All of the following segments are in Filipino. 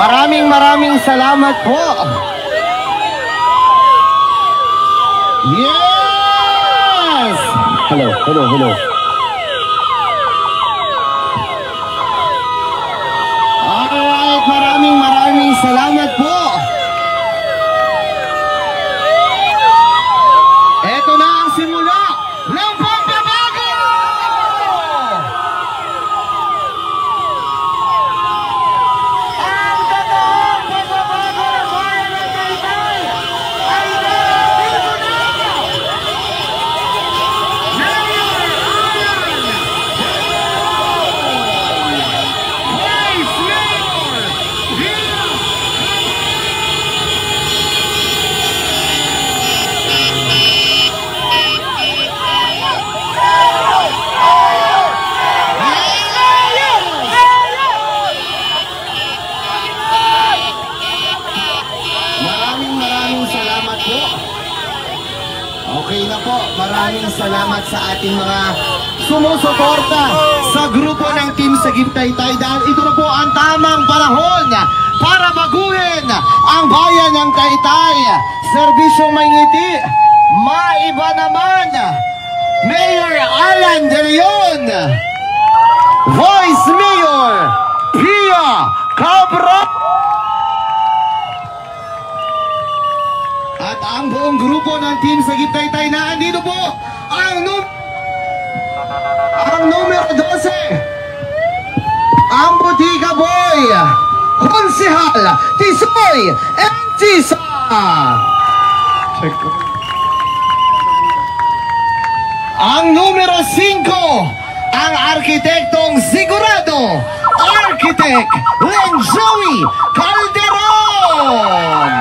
Maraming salamat po. Yes! Hello. Alright, maraming salamat po. Ito na ang simula ng pagbabago! Ang totoong pagbabago ng bayan ng Taytay ay dito na! Maraming salamat po. Okay na po, maraming salamat sa ating mga sumusuporta sa grupo ng Team Sagip Taytay dahil ito na po ang tamang panahon para baguhin ang bayan ng Taytay. Serbisyong may ngiti, maiba naman. Mayor Alan De Leon, Vice Mayor Pia Cabra, at ang buong grupo ng Team Sagip Taytay na andito po ang numero 12, ang Butika Boy, Konsehal Tisoy Tisa. Ang numero 5, ang arkitektong sigurado, Architect Len Joey Calderon.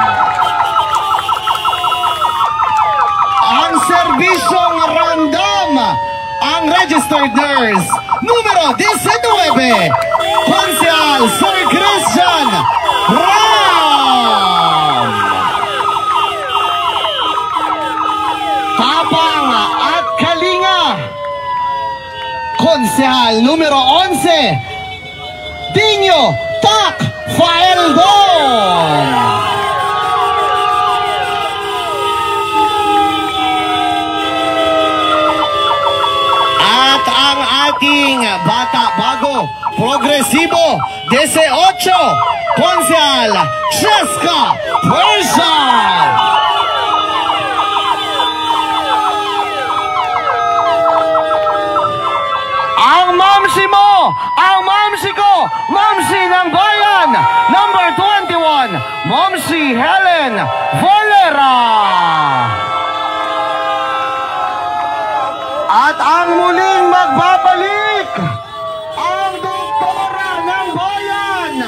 Ang serbisyong random, ang registered nurse, numero 19, Konsehal Sir Christian Ram. Tapang at Kalinga, Konsehal numero 11, Dinyo Tak Faeldon. At ang ating bata bago, progresibo, 18, Konsehal Cheska Persia. Ang mamsi mo, ang mamsi ko, mamsi ng bayan, number 21, Mamsi Helen Valera. At ang muling magbabalik, ang doktora ng bayan,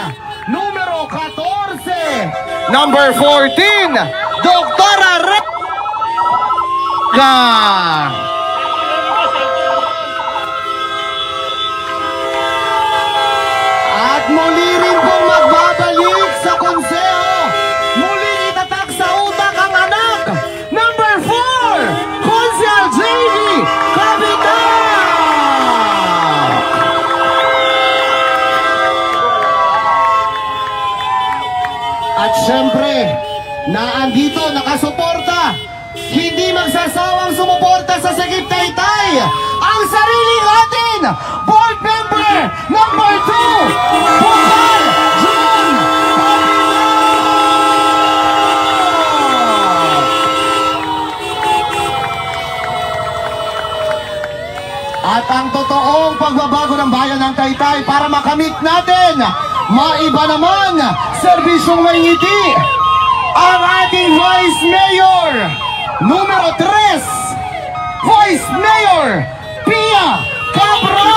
numero 14, number 14, Doktora Reka. At muli rin pong magbabalik sa konseho, muling itatak sa utak ang anak, number 4, Konsehal JV Kapitan. At syempre, naandito, nakasuporta, hindi magsasawang sumuporta sa Sagip Taytay, ang sariling atin, board member number 2, Bukal John At ang totoong pagbabago ng bayan ng Taytay para makamit natin, maiba naman, serbisyong may ngiti, ang ating Vice Mayor numero 3, Vice Mayor Pia Cabral.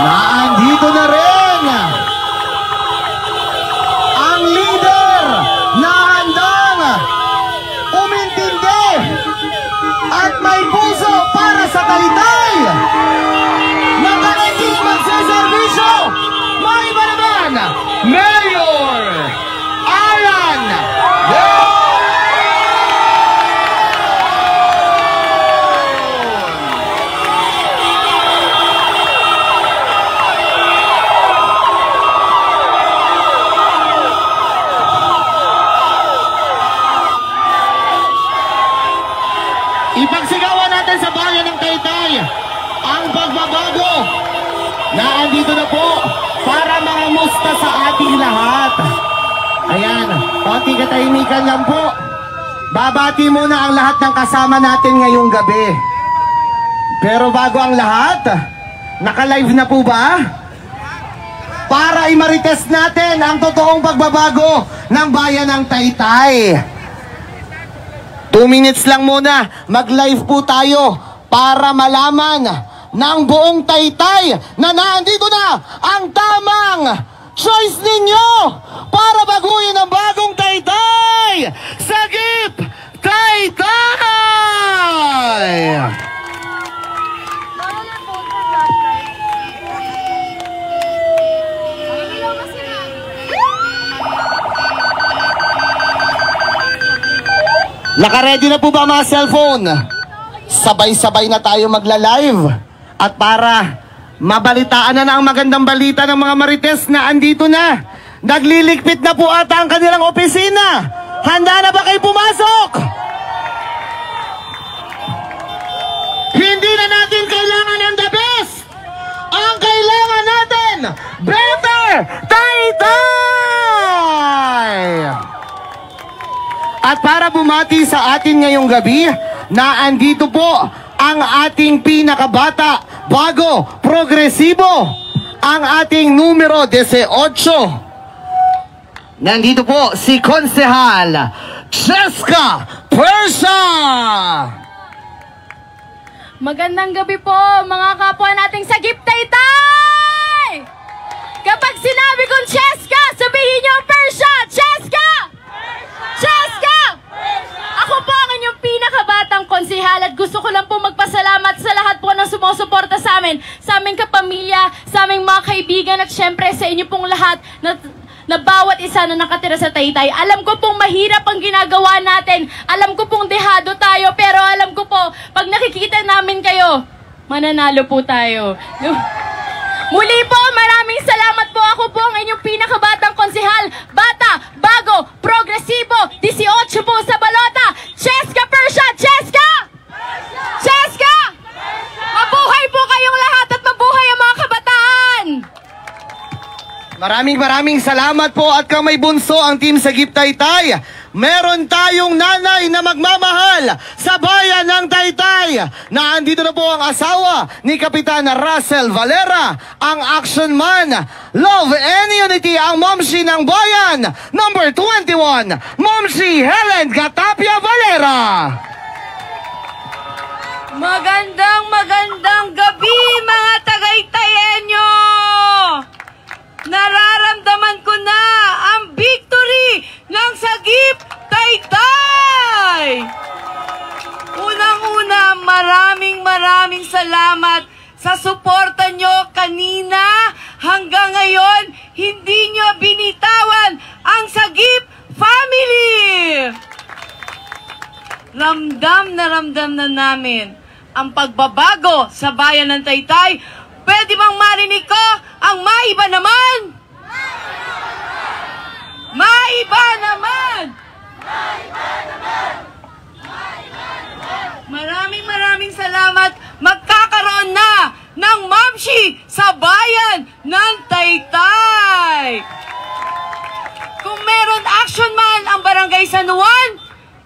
Naandito na rin ang leader na handang umintindi at may puso para sa Taytay, pagbabago na andito na po para mangamusta sa ating lahat. Ayan, konti katahimikan lang po. Babati muna ang lahat ng kasama natin ngayong gabi. Pero bago ang lahat, naka-live na po ba? Para i-marites natin ang totoong pagbabago ng bayan ng Taytay. 2 minutes lang muna, mag-live po tayo para malaman ng buong Taytay na nandito na ang tamang choice ninyo para baguhin ang bagong Taytay! Sagip Taytay! Naka-ready na po ba mga cellphone? Sabay-sabay na tayo magla-live. At para mabalitaan na ang magandang balita ng mga marites na andito na. Nagliligpit na po ata ang kanilang opisina. Handa na ba kayo pumasok? Hindi na natin kailangan ng the best. Ang kailangan natin, better Taytay! At para bumati sa atin ngayong gabi, na andito po ang ating pinakabata, bago, progresibo, ang ating numero 18. Nandito po si Konsehal Cheska Persa. Magandang gabi po mga kapwa nating Sagip Taytay! Kapag sinabi kong Cheska, sabihin niyo Persa! Cheska! Cheska! Ako po ang inyong pinakabatang konsehal at gusto ko lang po magpasalamat sa lahat po ng sumusuporta sa amin, sa aming kapamilya, sa aming mga kaibigan at syempre sa inyo pong lahat na bawat isa na nakatira sa Taytay. Alam ko pong mahirap ang ginagawa natin, alam ko pong dehado tayo, pero alam ko po, pag nakikita namin kayo, mananalo po tayo. Muli po, maraming salamat po. Ako po ang inyong pinakabatang konsehal. Bata, bago, progresibo, 18 po sa balota. Cheska Persa! Cheska! Cheska! Mabuhay po kayong lahat at mabuhay ang mga kabataan! Maraming salamat po at kamay bunso ang Team Sagip Taytay. Meron tayong nanay na magmamahal sa bayan ng Taytay. Na andito na po ang asawa ni Kapitan Russell Valera, ang action man, love and unity, ang momshi ng bayan, number 21, Momshi Helen Gatapia Valera. Magandang gabi mga Tagaytayenyo! Nararamdaman ko na ang victory ng Sagip Taytay! Unang-una, maraming salamat sa suporta nyo kanina hanggang ngayon. Hindi nyo binitawan ang Sagip family! Ramdam na namin ang pagbabago sa bayan ng Taytay. Pwede bang marinig ko ang maiba naman? Maiba naman! Maraming salamat. Magkakaroon na ng mamshi sa bayan ng Taytay. Kung meron action man ang Barangay San Juan,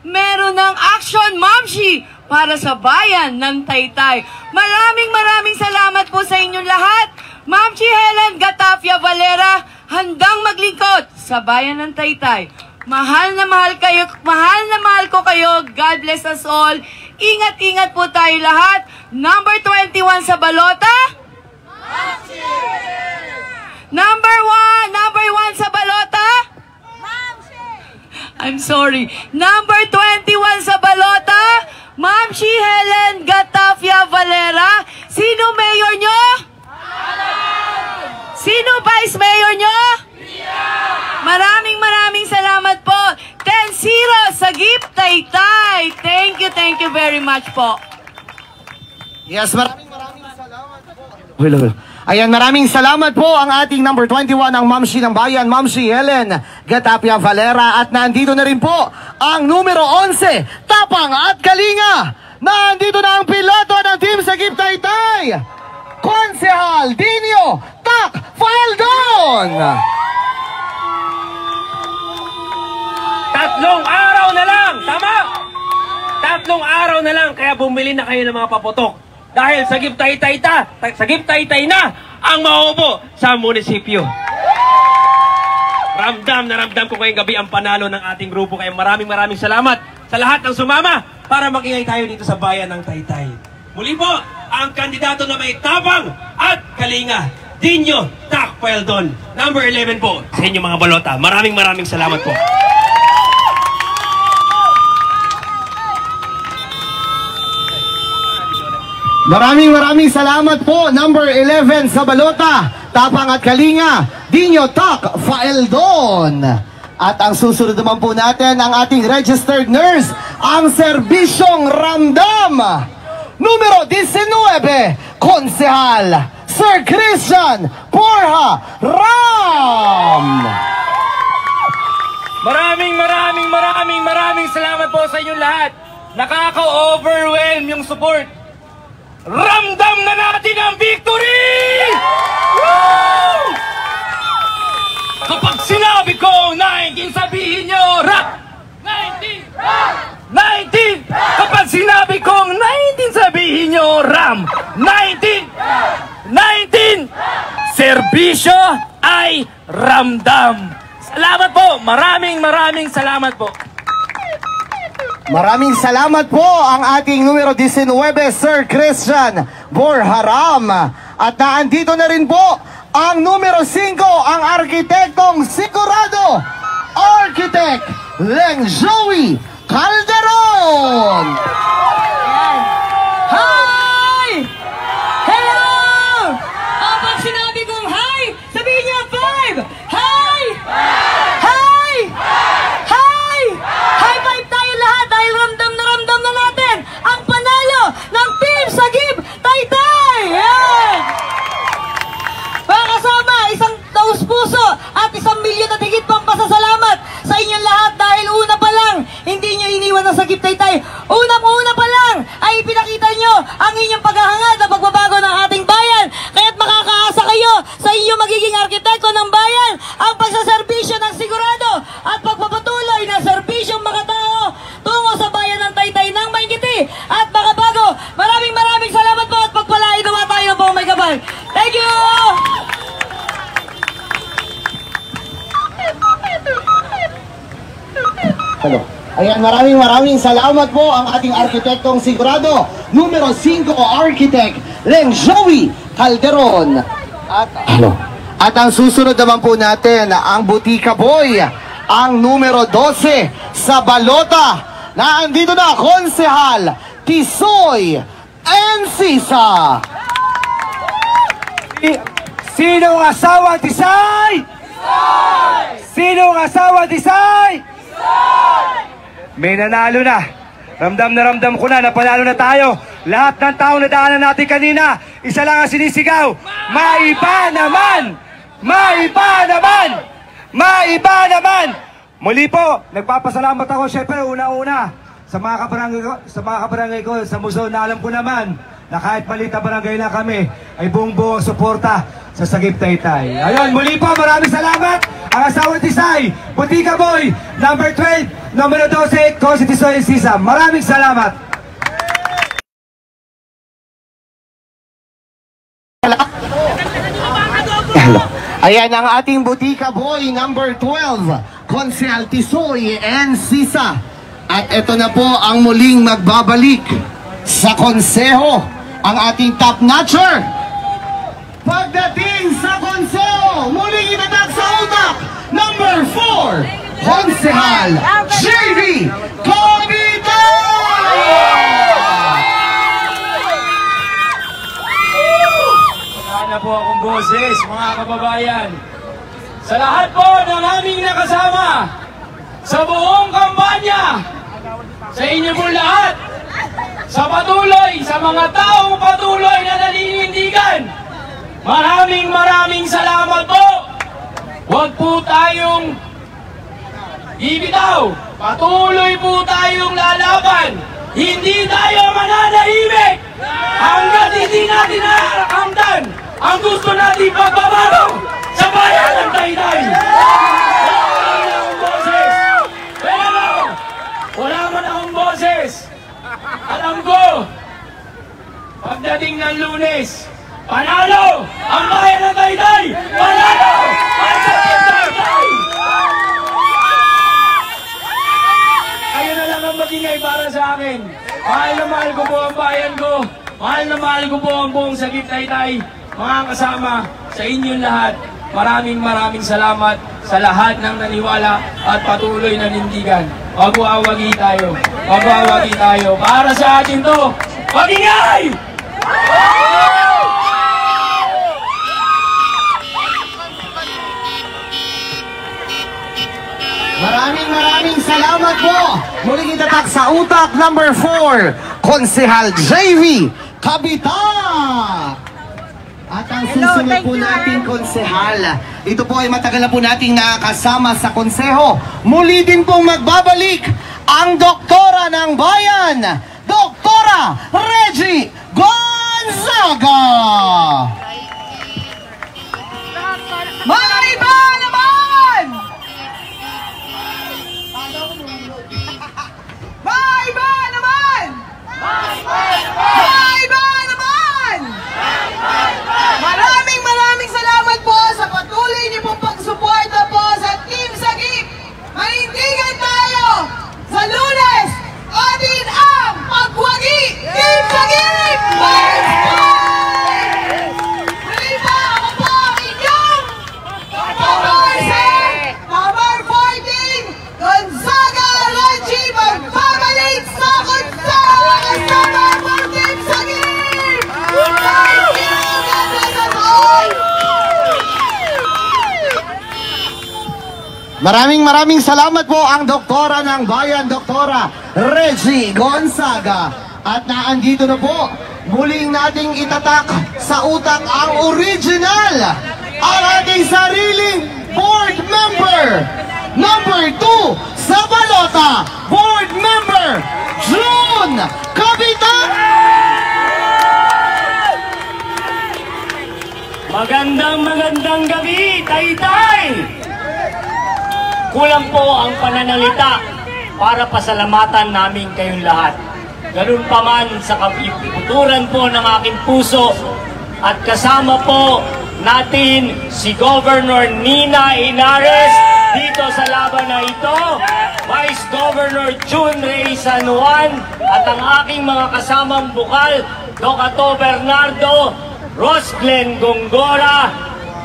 meron ng action mamshi para sa bayan ng Taytay. Maraming salamat po sa inyong lahat. Mamshi Helen Gatapia Valera, handang maglingkod sa bayan ng Taytay. Mahal na mahal ko kayo. God bless us all. Ingat po tayo lahat. Number 21 sa balota. Mamshi! Number 1 sa balota. Mamshi! I'm sorry. Number 21 sa balota. Mamshi Helen Gatapia Valera. Sino mayor nyo? Sino vice mayor nyo? Maraming salamat po. 10-0 Sagip Taytay. Thank you very much po. Yes, maraming salamat po. Ayan, maraming salamat po ang ating number 21, ang Mamshi ng Bayan, Mamshi Helen Gatapia Valera. At nandito na rin po ang numero 11, Tapang at Kalinga. Nandito na ang piloto ng Team Sagip Taytay. Konsehal Dinio Tak Faldon. 3 araw na lang, tama? 3 araw na lang, kaya bumili na kayo ng mga paputok. Dahil sagip-tay-tay na ang mauubo sa munisipyo. Ramdam na ramdam ko ngayong gabi ang panalo ng ating grupo. Kaya maraming salamat sa lahat ng sumama para makingay tayo dito sa bayan ng Taytay. Muli po, ang kandidato na may tapang at kalinga, Dinio Tak Faldon, number 11 po sa inyo mga balota. Maraming salamat po. Maraming salamat po, number 11 sa balota, tapang at kalinga, Dinio Tak Faldon. At ang susunod naman po natin ang ating registered nurse, ang Serbisyong Ramdam, numero 19, Konsehal Sir Christian Borja Ram. Maraming salamat po sa inyong lahat. Nakaka-overwhelm yung support. Ramdam na natin ang victory! Woo! Kapag sinabi ko 19, sabihin nyo rap! 19! Rap! 19! Kapag sinabi kong 19, sabihin nyo ram! 19! 19! Serbisyo ay ramdam! Salamat po! Maraming salamat po! Maraming salamat po ang ating numero 19, Sir Christian Borja Ram. At naandito na rin po ang numero 5, ang arkitektong sigurado, Architect Leng Joey Calderon. Hi! Hello! Kapag sinabi kong hi, sabihin niyo 5! Hi! Hi! Hi! High five tayo lahat dahil ramdam na natin ang panalo ng Team Sagip Taytay! Yan! Mga kasama, isang taus puso at 1 milyon at higit pang pasasalamat sa inyong lahat dahil una pa lang, hindi nyo iniwan ang Sagip Taytay. Unang-una pa lang ay pinakita nyo ang inyong paghahangad na pagbabago ng ating bayan. Kaya't makakaasa kayo sa inyong magiging arkitekto ng bayan, ang pagsaserbisyo ng sigurado at pagpapatuloy ng serbisyong mga tao tungo sa bayan ng Taytay ng Maingiti at makabago. Maraming salamat po at pagpalain nawa tayo po may kapal. Thank you! Hello. Ayan, maraming salamat po ang ating arkitektong sigurado, numero 5, Architect Leng Joey Calderon. At ang susunod naman po natin, ang Butika Boy, ang numero 12 sa balota. Naandito na, Konsehal Tisoy Encisa. Sinong asawa Tisay? Sinong asawa Tisay? May nanalo na. Ramdam ko na panalo na tayo. Lahat ng tao na daanan natin kanina, isa lang ang sinisigaw. Maiba naman! Maiba naman! Maiba naman! Muli po, nagpapasalamat ako syempre una-una sa mga kabarangay ko sa Muso na alam ko naman na kahit maliit na barangay na kami ay buong-buong suporta sa Sagip Taytay. Ayun, muli po, maraming salamat. Ang asawa Tisay, Butika Boy, number 12, numero 12, Kosi Tisoy Encisa. Maraming salamat. Ayan ang ating Butika Boy, number 12, Konsehal Tisoy Encisa. At ito na po ang muling magbabalik sa konseho, ang ating top notcher. Pagdating sa konseho, muling itatag sa utak, number 4, Konsehal JV Cavite! Wala na po akong boses, mga kababayan. Sa lahat po ng aming nakasama, sa buong kampanya, sa inyo po lahat, sa mga taong patuloy na naninindigan, maraming salamat po. Huwag po tayong ibitaw, patuloy po tayong lalaban, hindi tayo mananahimik. Hanggat hindi natin naakamtan ang gusto natin pagbabago sa bayan ng Taytay. Pero wala man akong boses. Alam ko, pagdating ng Lunes, panalo ang bayan ng Taytay! Panalo ang Sagip Taytay! Kayo na lang ang magingay para sa akin. Mahal na mahal ko po ang bayan ko. Mahal na mahal ko po ang buong Sagip Taytay. Mga kasama, sa inyong lahat, maraming salamat sa lahat ng naniwala at patuloy na nindigan. Magwawagi tayo. Magwawagi tayo. Para sa atin to, magingay! Maraming salamat po. Muling itatak sa utak number 4, Konsehal JV Kabitak. At ang susunod po nating konsehal, ito po ay matagal na po nating nakakasama sa konseho. Muli din pong magbabalik ang doktora ng bayan, Doktora Reggie Gonzaga. Mga iba naman! Mga iba naman! Mga iba naman! Maraming salamat po sa patuloy niyo pong pagsuporta po sa Team Sagip. Manindigan tayo sa Lunes. Atin ang pagwagi Team Sagip! Muli po ako po ang inyong number 14, Gonzaga Reggie, magbabalik sa Gonzaga kasama po Team Sagip! Thank you! God bless us all! Maraming salamat po ang doktora ng bayan, Doktora Reggie Gonzaga. At naandito na po, muling nating itatak sa utak ang original, ang ating sariling board member, number 2 sa balota, board member June Kabitak. Magandang gabi, Taytay! Kulang po ang pananalita para pasalamatan namin kayong lahat. Ganun pa man sa kapiputuran po ng aking puso at kasama po natin si Governor Nina Inares dito sa laban na ito, Vice Governor June Ray San Juan at ang aking mga kasamang bukal, Doc Ato Bernardo, Ros Glenn Gongora,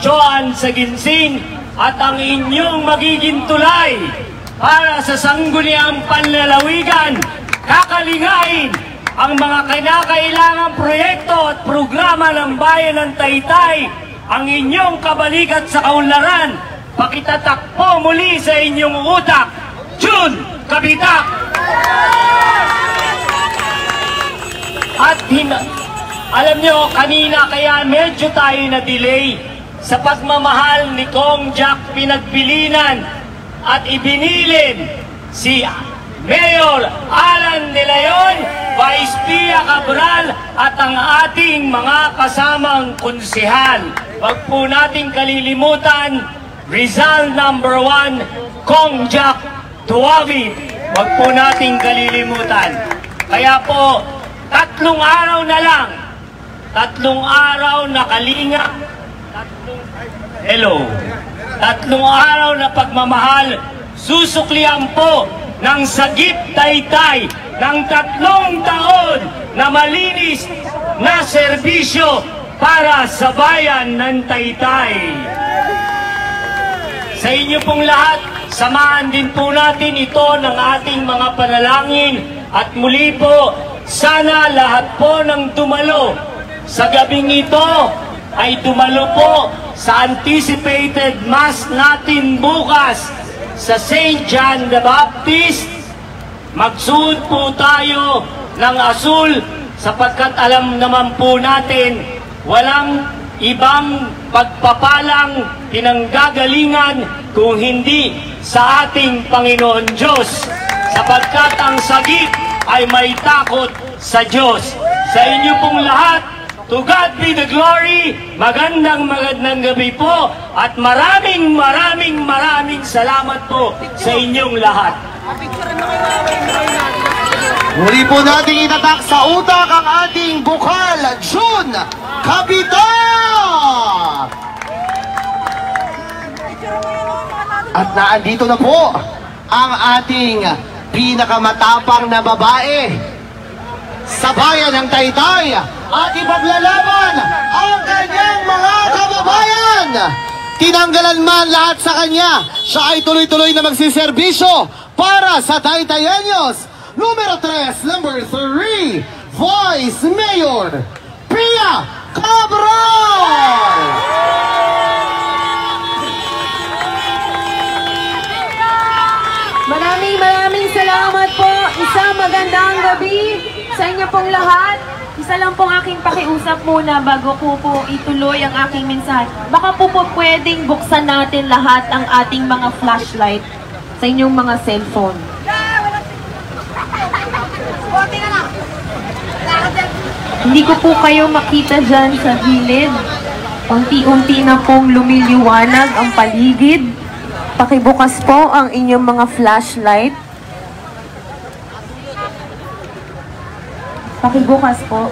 Joan Saginsing, at ang inyong magiging tulay para sa sangguniang panlalawigan, kakalingain ang mga kinakailangang proyekto at programa ng bayan ng Taytay, ang inyong kabalikat sa kaunlaran, pakitatakpo muli sa inyong utak, June Kabitak! At alam nyo, kanina kaya medyo tayo na-delay sa pagmamahal ni Kong Jack Pinagbilinan at ibinilin si Mayor Alan De Leon, Vice Pia Cabral at ang ating mga kasamang konsehal. Huwag po nating kalilimutan, Rizal number 1, Kong Jack Tuawid. Huwag po nating kalilimutan. Kaya po, 3 araw na lang, 3 araw na kalinga, 3 araw na pagmamahal, susuklian po ng Sagip Taytay ng 3 taon na malinis na serbisyo para sa bayan ng Taytay. Sa inyo pong lahat, samahan din po natin ito ng ating mga panalangin at muli po, sana lahat po ng dumalo sa gabing ito ay dumalo po sa anticipated mass natin bukas sa St. John the Baptist. Magsuot po tayo ng asul sapagkat alam naman po natin walang ibang pagpapalang pinanggagalingan kung hindi sa ating Panginoon Diyos, sapagkat ang Sagip ay may takot sa Diyos. sa inyo pong lahat. To God be the glory. Magandang gabi po at maraming salamat po sa inyong lahat. Muli po natin itatak sa utak ang ating bukal, June Kapitan! At naandito na po ang ating pinakamatapang na babae sa bayan ng Taytay at ipaglalaban ang kanyang mga kababayan. Tinanggalan man lahat sa kanya, siya ay tuloy-tuloy na magsiservisyo para sa Taytayenyos. Numero 3, number 3, Vice Mayor Pia Cabral! Maraming salamat po. Isang magandang gabi sa inyo pong lahat. Isa lang pong aking pakiusap muna bago po ituloy ang aking mensahe. Baka po pwedeng buksan natin lahat ang ating mga flashlight sa inyong mga cellphone. Hindi ko po kayo makita dyan sa gilid. Unti-unti na pong lumiliwanag ang paligid. Pakibukas po ang inyong mga flashlight. Pakibukas po.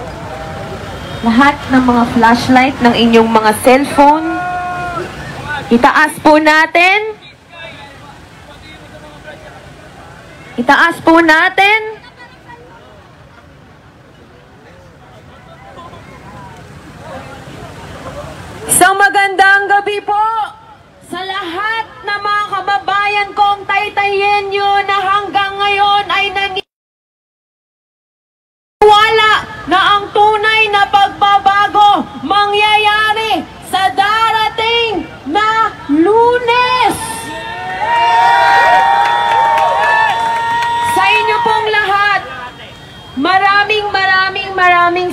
Lahat ng mga flashlight ng inyong mga cellphone. Itaas po natin. Itaas po natin. Isang magandang gabi po sa lahat ng mga kababayan kong Taytayenyo na hanggang ngayon ay naniniwala na ang tunay na pagbabago mangyayari sa darating na Lunes. Sa inyo pong lahat, maraming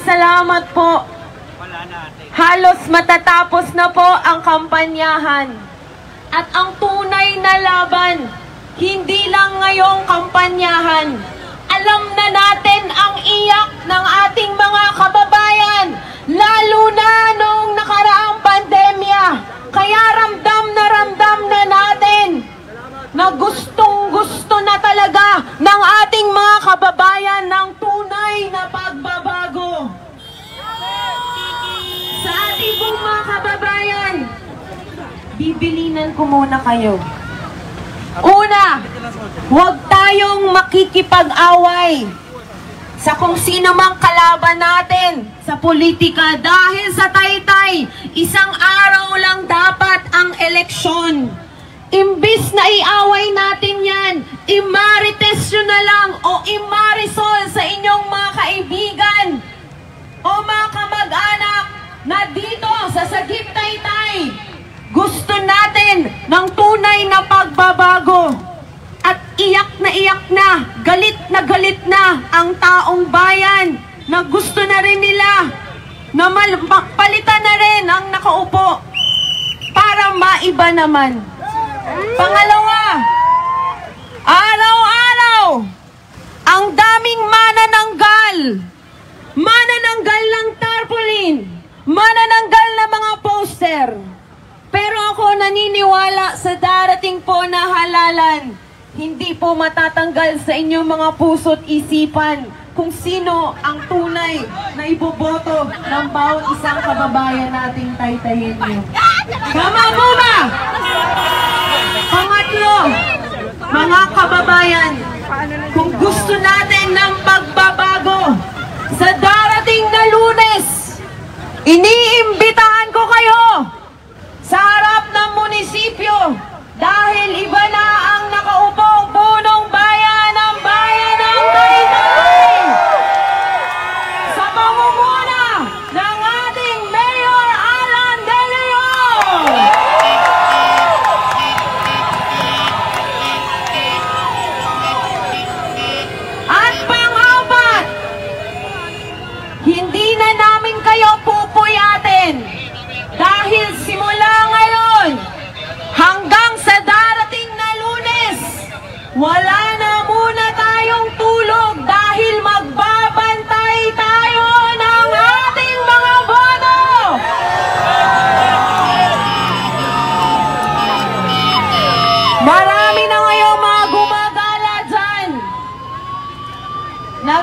salamat po. Halos matatapos na po ang kampanyahan. At ang tunay na laban, hindi lang ngayong kampanyahan. Alam na natin ang iyak ng ating mga kababayan, lalo na noong nakaraang pandemya. Kaya ramdam na natin na gustong-gusto na talaga ng ating mga kababayan ng tunay na pagbabago. Sa ating pong mga kababayan, bibilinan ko muna kayo. Una, huwag tayong makikipag-away sa kung sino mang kalaban natin sa politika dahil sa Taytay, isang araw lang dapat ang eleksyon. Imbis na iaway natin yan, imarites nyo na lang o imarisol sa inyong mga kaibigan o mga kamag-anak na dito sa Sagip Taytay. Gusto natin ng tunay na pagbabago at iyak na, galit na ang taong bayan na gusto na rin nila na palitan na rin ang nakaupo para maiba naman. Pangalawa, araw-araw ang daming manananggal ng tarpaulin, manananggal na mga poster. Pero ako naniniwala sa darating po na halalan, hindi po matatanggal sa inyong mga puso't isipan kung sino ang tunay na iboboto ng bawat isang kababayan nating Taytayenyo. Tama po ba? Pangatlo, mga kababayan, kung gusto natin ng pagbabago sa darating na Lunes, iniimbitahan ko kayo sa harap ng munisipyo dahil iba na ang nakaupong punong bayan ng Taytay sa pamumuna ng ating Mayor Alan De Leon. At pang-apat, hindi na namin kayo pupuyatin dahil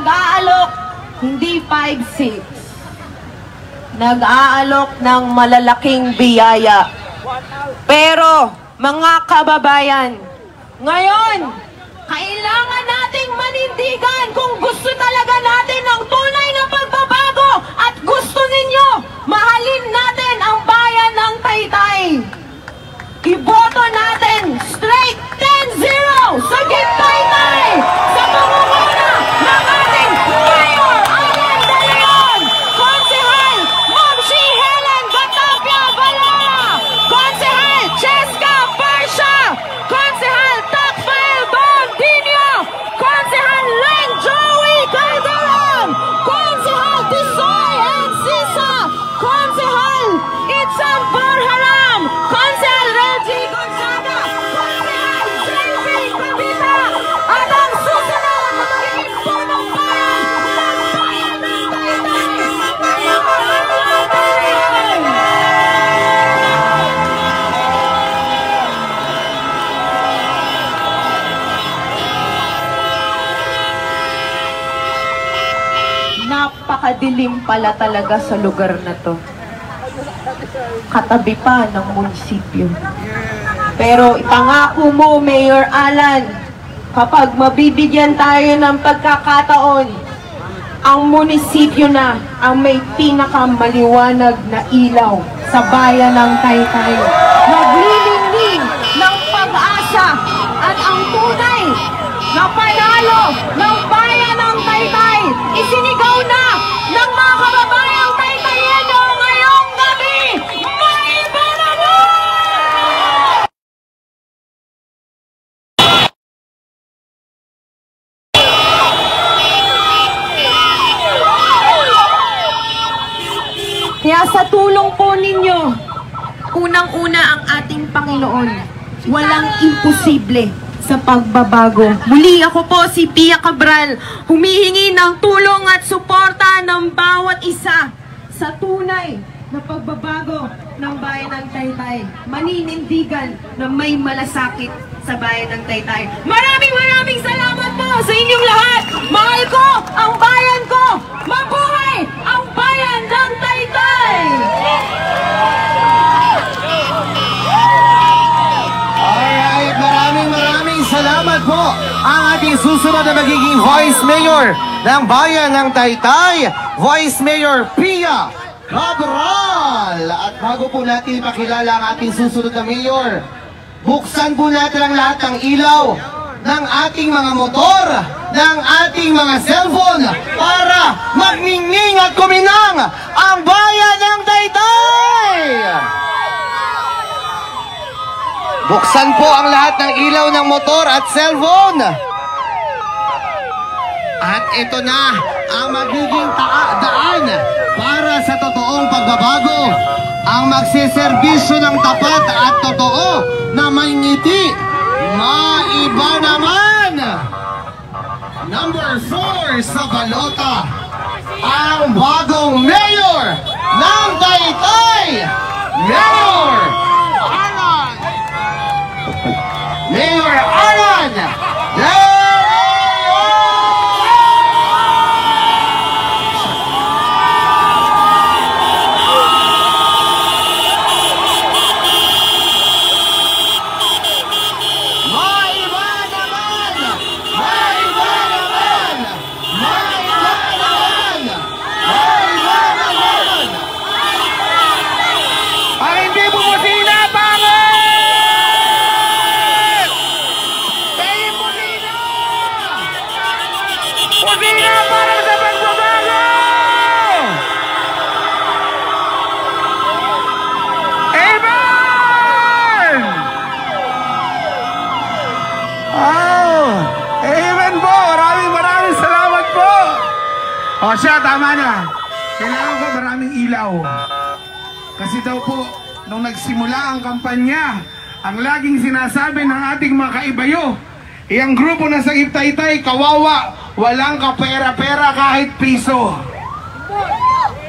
nag-aalok, hindi 5-6. Nag-aalok ng malalaking biyaya. Pero, mga kababayan, ngayon, kailangan nating manindigan kung gusto talaga natin ng tunay na pagbabago at gusto ninyo, mahalin natin ang bayan ng Taytay. Iboto natin straight 10-0 sa Taytay sa pamumuno ng ating Mayor Alan De Leon, Konsehal Ma'am She Helen Gatapia Valera, Konsehal Cheska Parsha, Konsehal Takfael Bondinho, Konsehal Len Joey Calderon, Konsehal Tisoy and Sisa, Konsehal Itzam Borharam, Konsehal Reggie Gonzaga, Konsehal JP Cavita, at ang susunod na magiging punong bayan ng bayan ng Taytay, Mayor Alan De Leon. Napakadilim pala talaga sa lugar na to. Katabi pa ng munisipyo. Pero ipangako mo, Mayor Alan, kapag mabibigyan tayo ng pagkakataon, ang munisipyo na ang may pinakamaliwanag na ilaw sa bayan ng Taytay. Naglilingling ng pag-asa at ang tunay na panalo ng bayan ng Taytay isinigaw na ng mga kababayang Taytayeno ngayong gabi. Maiba na mo! Kaya sa tulong po ninyo, unang-una ang ating Panginoon, walang imposible sa pagbabago. Muli ako po si Pia Cabral, humihingi ng tulong at suporta ng bawat isa sa tunay na pagbabago ng bayan ng Taytay. Maninindigan na may malasakit sa bayan ng Taytay. Maraming salamat po sa inyong lahat. Mahal ko ang bayan ko. Mabuhay ang bayan ng Taytay! Alright, maraming salamat po. Ang ating susunod na magiging Vice Mayor ng Bayan ng Taytay, Vice Mayor Pia Cabral. At bago po natin ipakilala ang ating susunod na Mayor, buksan po natin ang lahat ng ilaw ng ating mga motor, ng ating mga cellphone para magningning at kuminang ang Bayan ng Taytay! Buksan po ang lahat ng ilaw ng motor at cellphone. At ito na ang magiging daan para sa totoong pagbabago. Ang magsiservisyo ng tapat at totoo na may ngiti. Maiba naman! Number 4 sa balota, ang bagong Mayor ng Taytay, Mayor Alan! Mayor Alan! O siya, tama na. Kailangan ko maraming ilaw. Kasi daw po, nung nagsimula ang kampanya, ang laging sinasabi ng ating mga kaibayo, ang grupo na Sagip Taytay, kawawa, walang kapera-pera kahit piso.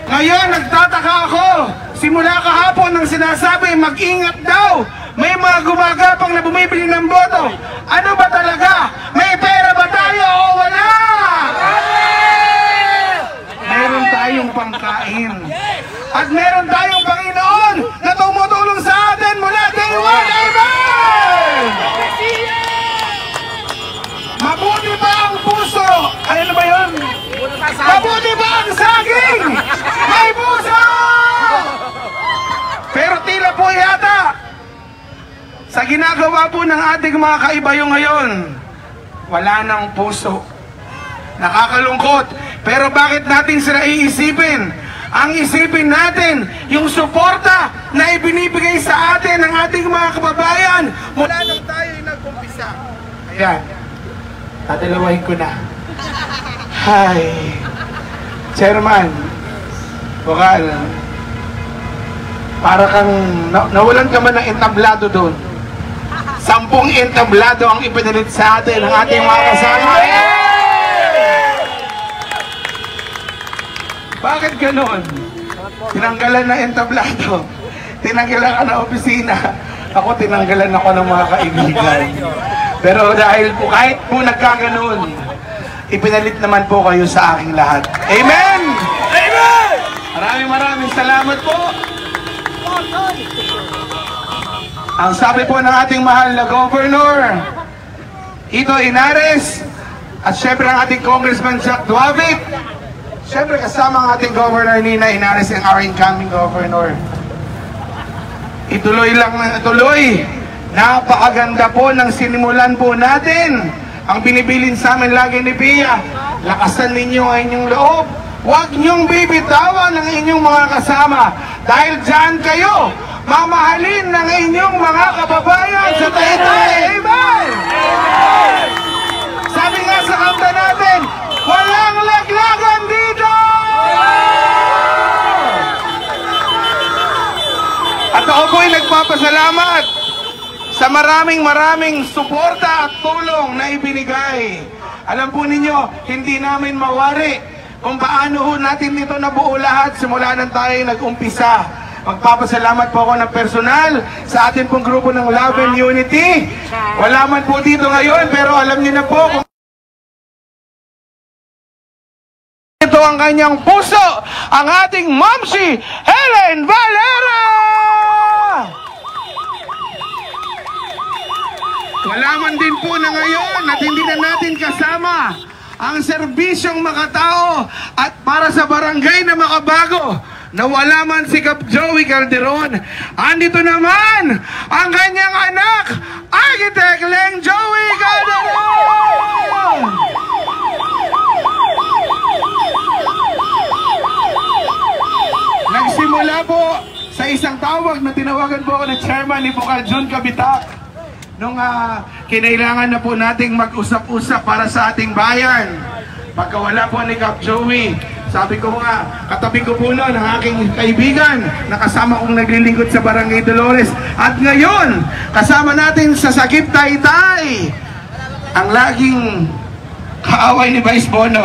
Ngayon, nagtataka ako. Simula kahapon nang sinasabi, mag-ingat daw. May mga gumagapang na bumibili ng boto. Ano ba talaga? May pera ba tayo o wala? meron tayong Panginoon na tumutulong sa atin mula day one. Amen! Mabuti ba ang puso? Ano ba yun? Mabuti ba ang saging? May puso! Pero tila po yata sa ginagawa po ng ating mga kaibayo ngayon, wala nang puso. Nakakalungkot. Pero bakit natin sila iisipin? Ang isipin natin, yung suporta na ibinibigay sa atin ng ating mga kababayan mula nang tayo nag-umpisa. Ayan. Tatalawahin ko na. Hi. Chairman. Bukal. Para kang nawalan ka man ng entablado doon. 10 entablado ang ipinalit sa atin ng ating mga kasama. Bakit ganon? Tinanggalan na entablado. Tinanggalan ka na opisina. Ako tinanggalan ako ng mga kaibigan. Pero dahil po kahit po nagkaganon, ipinalit naman po kayo sa aking lahat. Amen! Amen! Maraming salamat po. Ang sabi po ng ating mahal na Governor Ito Inares, at syempre ang ating Congressman Jack Duavit, syempre kasama ang ating Governor Nina Inares and our incoming Governor. Ituloy lang na ituloy. Napakaganda po ng sinimulan po natin. Ang binibilin sa amin lagi ni Pia, lakasan ninyo ang inyong loob. Huwag niyong bibitawan ng inyong mga kasama. Dahil dyan kayo, mamahalin ng inyong mga kababayan sa Taytay. Amen! Amen! Sabi nga sa kanta natin, walang laglagan dito! At ako po'y nagpapasalamat sa maraming suporta at tulong na ibinigay. Alam po ninyo, hindi namin mawari kung paano ho natin ito nabuo lahat simula nang tayo nag-umpisa. Magpapasalamat po ako ng personal sa atin pong grupo ng Love and Unity. Wala man po dito ngayon, pero alam niyo na po kung ito ang kanyang puso, ang ating Momshi Helen Valera! Wala man din po na ngayon at hindi na natin kasama ang serbisyong makatao at para sa barangay na makabago na wala man si Kap Joey Calderon. Andito naman ang kanyang anak, Architect Leng Joey Calderon! Nagsimula po sa isang tawag na tinawagan po ako ng chairman ni Bukal Jun Kabitak nung kinailangan na po nating mag-usap-usap para sa ating bayan. Pagkawala po ni Kap Joey, sabi ko nga, katabi ko po noon ang aking kaibigan na kasama kong naglilingkod sa Barangay Dolores. At ngayon, kasama natin sa Sagip Taytay, ang laging kaaway ni Vice Bono.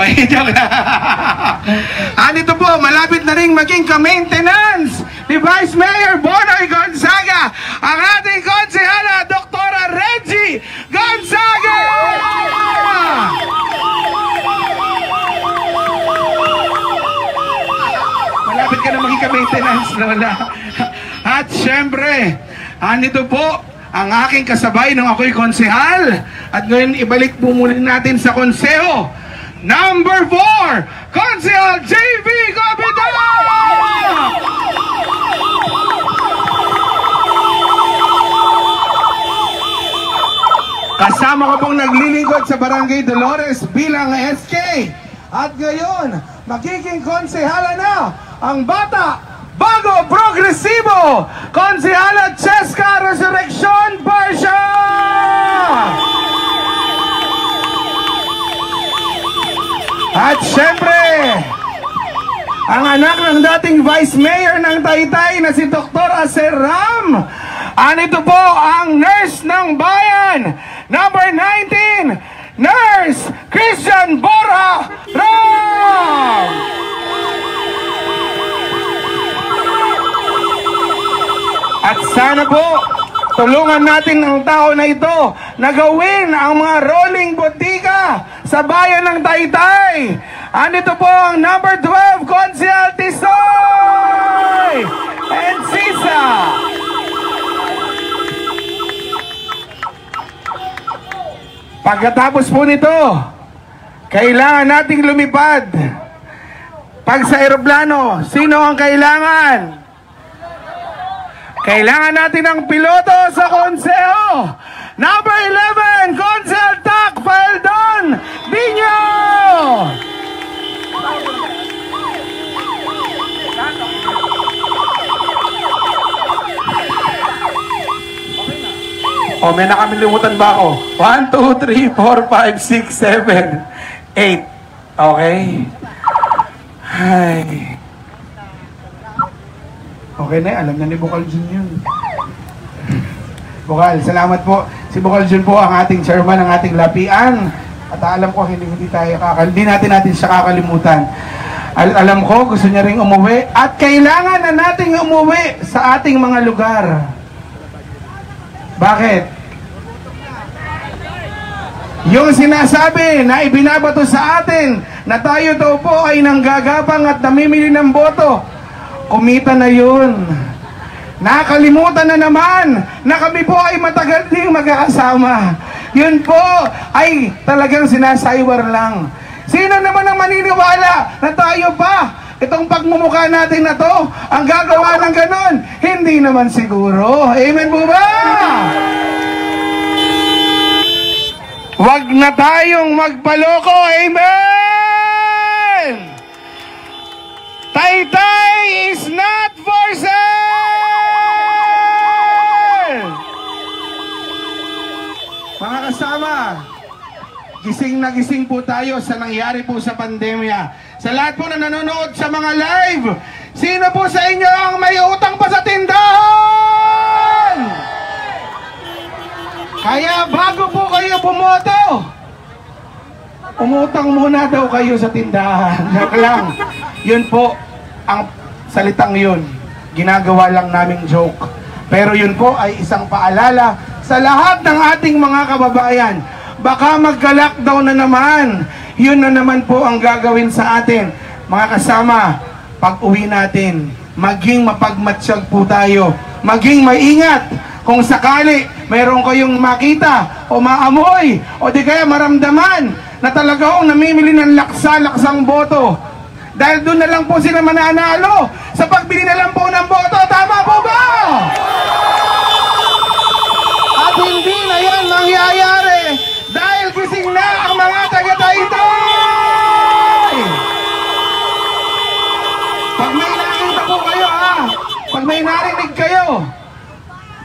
Andito po, malapit na rin maging ka-maintenance ni Vice Mayor Bonoy Gonzaga, ang ating konsehala, Dr. Reggie Gonzaga! Malapit ka na maging ka-maintenance, Lola. At syempre, andito po ang aking kasabay nung ako'y konsehal. At ngayon, ibalik po muli natin sa konseho. Number 4, Konsehal JV Capital! Kasama ko pong naglilingkod sa Barangay Dolores bilang SK. At ngayon, magiging konsehala na ang bata, bago, progresibo, Konsehala Cheska Resurrection Barsha! At syempre, ang anak ng dating Vice Mayor ng Taytay na si Dr. Aseram. Anito po ang nurse ng bayan, number 19, Nurse Christian Borja Ram! At sana po, tulungan natin ang tao na ito na gawin ang mga rolling botika sa bayan ng Taytay. Andito po ang number 12, Consel Tisoy and Sisa. Pagkatapos po nito, kailangan nating lumipad. Pag sa eroplano, sino ang kailangan? Kailangan natin ng piloto sa konseho. Number 11, Consel Tak Faldon Binyo. O, may nakalimutan ba ako? 1, 2, 3, 4, 5, 6, 7, 8. Okay? Ay. Okay na, alam na ni Bukal Jun yun. Bukal, salamat po. Si Bukal Jun po ang ating chairman ng ating lapian. At alam ko, hindi natin siya kakalimutan. Alam ko, gusto niya ring umuwi. At kailangan na nating umuwi sa ating mga lugar. Bakit? Yung sinasabi na ibinabato sa atin na tayo daw po ay nanggagapang at namimili ng boto, kumita na yun. Nakalimutan na naman na kami po ay matagal ding magkakasama. Yun po ay talagang sinasaywar lang. Sino naman ang maniniwala na tayo pa, itong pagmumukha natin na to, ang gagawa ng ganon? Hindi naman siguro. Amen po ba? Huwag na tayong magpaloko. Amen! Taytay is not for sale! Mga kasama, gising na gising po tayo sa nangyari po sa pandemya. Sa lahat po na nanonood sa mga live, sino po sa inyo ang may utang pa sa tindahan? Kaya bago po kayo bumoto, umutang muna daw kayo sa tindahan. Joke lang. Yun po, ang salitang yun, ginagawa lang naming joke. Pero yun po ay isang paalala sa lahat ng ating mga kababayan. Baka magka-lockdown na naman. Yun na naman po ang gagawin sa atin. Mga kasama, pag uwi natin, maging mapagmatsyag po tayo. Maging maingat. Kung sakali mayroon kayong makita o maamoy o di kaya maramdaman na talagang namimili ng laksa-laksang boto, dahil doon na lang po sila mananalo sa pagbili na lang po ng boto. Tama po ba? At hindi na yan mangyayari dahil gising na ang mga taga-Taytay. Pag may nakita po kayo pag may narinig kayo,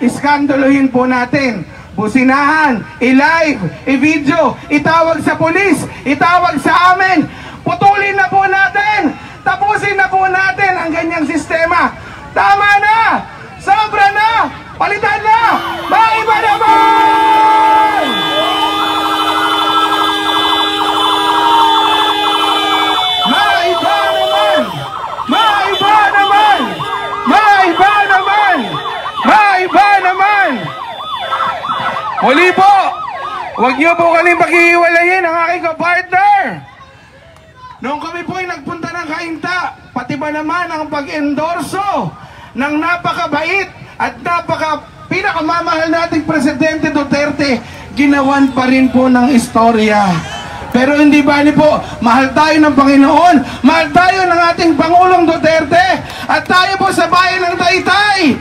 iskandalohin po natin, businahan, i-live, i-video, itawag sa pulis, itawag sa amin, putulin na po natin, tapusin na po natin ang ganyang sistema. Tama na! Sobra na! Palitan na! Maiba naman! Maiba naman! Maiba naman! Maiba naman! Maiba naman! Muli po, huwag niyo po kaming paghihiwalayin ang aking kapartner. Noong kami po ay nagpunta ng Cainta, pati ba naman ang pag-endorso ng napakabait at pinakamamahal nating Presidente Duterte, ginawan pa rin po ng istorya. Pero hindi bali po, mahal tayo ng Panginoon, mahal tayo ng ating Pangulong Duterte, at tayo po sa bayan ng Taytay,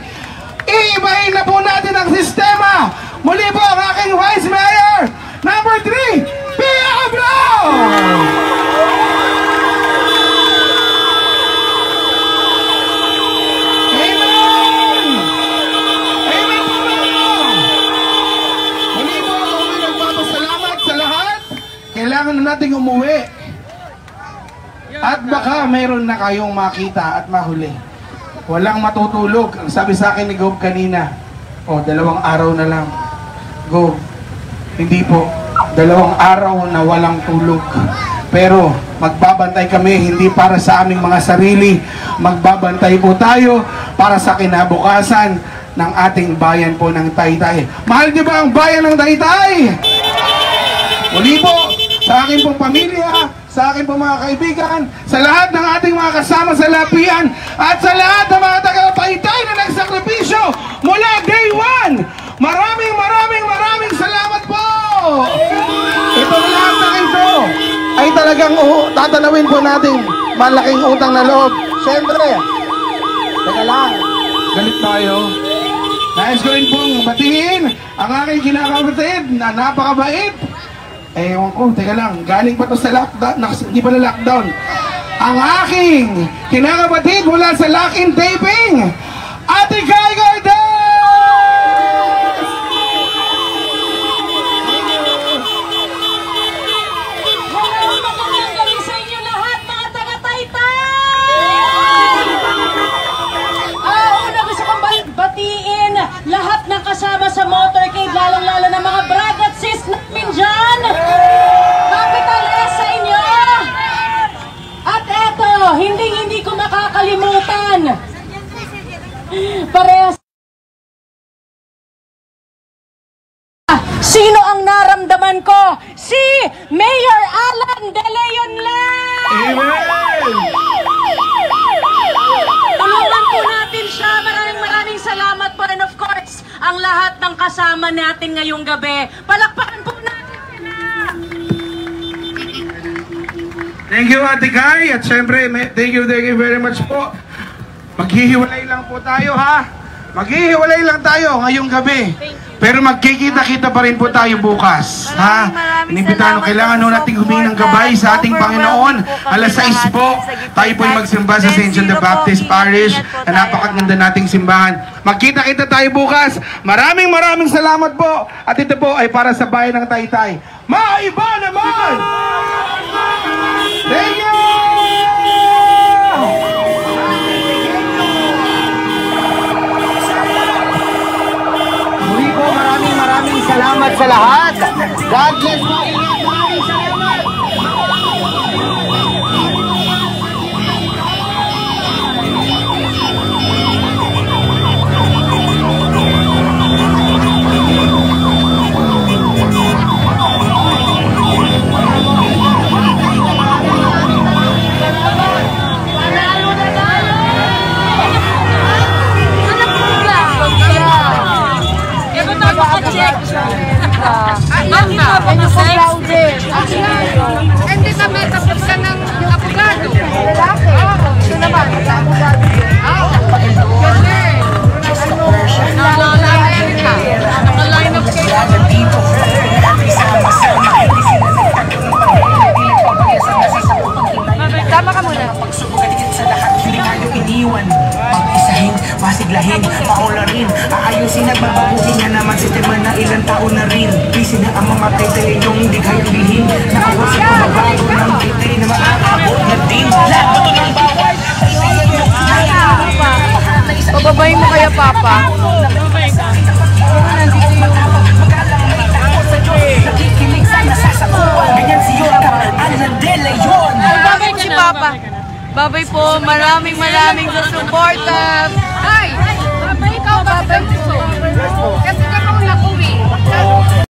iibahin na po natin ang sistema. Muli po ang aking Vice Mayor, number 3, Pia Abrao! Amen! Amen po ba? Muli po ako nagpapasalamat sa lahat. Kailangan na nating umuwi. At baka mayroon na kayong makita at mahuli. Walang matutulog. Ang sabi sa akin ni Gob kanina, 2 araw na lang. Gob, hindi po. 2 araw na walang tulog. Pero magbabantay kami hindi para sa aming mga sarili. Magbabantay po tayo para sa kinabukasan ng ating bayan po ng Taytay. Mahal niyo ba ang bayan ng Taytay? Muli po, sa akin pong pamilya, sa akin po mga kaibigan, sa lahat ng ating mga kasama sa lapian, at sa lahat ng mga taga-Taytay na nagsakripisyo mula day 1. Maraming salamat po! Itong lahat na ito ay talagang tatanawin po natin malaking utang na loob. Siyempre, teka lang, galit tayo. Nais ko rin pong batiin ang aking kinakapatid na napakabait. Ewan ko, teka lang, galing pa to sa lockdown, hindi pa na lockdown. Ang aking kinakapatid mula sa lock-in taping, Ate Kai Garden! Magandang gabi sa inyo lahat, mga taga-Taytay! Una gusto kong batiin lahat ng kasama sa motorcade, lalong-lalo na mga brad at sis namin dyan. Capital S sa inyo! At eto, hindi ko makakalimutan. Parehas. Sino ang naramdaman ko? Si Mayor Alan De Leon lang! Tulungan po natin siya. Maraming salamat po. And of course, ang lahat ng kasama natin ngayong gabi. Palakpakan po natin sila! Thank you, Ate Kai. At syempre, thank you very much po. Maghihiwalay lang po tayo, ha? Maghihiwalay lang tayo ngayong gabi. Pero magkikita-kita pa rin po tayo bukas, ha? Inibitahan, kailangan ho natin humingi ng gabay sa ating Panginoon. Alas 6 po, tayo po ay magsimba sa St. John the Baptist Parish na napakaganda nating simbahan. Magkita-kita tayo bukas. Maraming salamat po. At ito po ay para sa bayan ng Taytay. Maiba naman! Thank you! Muli po, maraming salamat sa lahat. God bless po. Maraming salamat. Hindi kami tapos ka ng abogado. Lalaki. Ito naman, abogado. Kasi, naka-line ka. Naka-line up kayo. Tama ka muna. Pagsubukaligid sa lahat, hindi kayo iniwan. Pag-isahin, masiglahin, paularin, aayusin at mababuhin niya naman sistema na ilang taon na rin. Busy na ang mga taytay yung hindi kayang bilhin. Nakawasip ko mabago ng taytay na maaabot na din. Lahat mo ito ng bawal. Pababayin mo kaya, Papa? Nakikinig sa nasasakuan. Ganyan si Yorka, Alan De Leon. Babay si Papa. Babay po. Maraming sa support. Hi!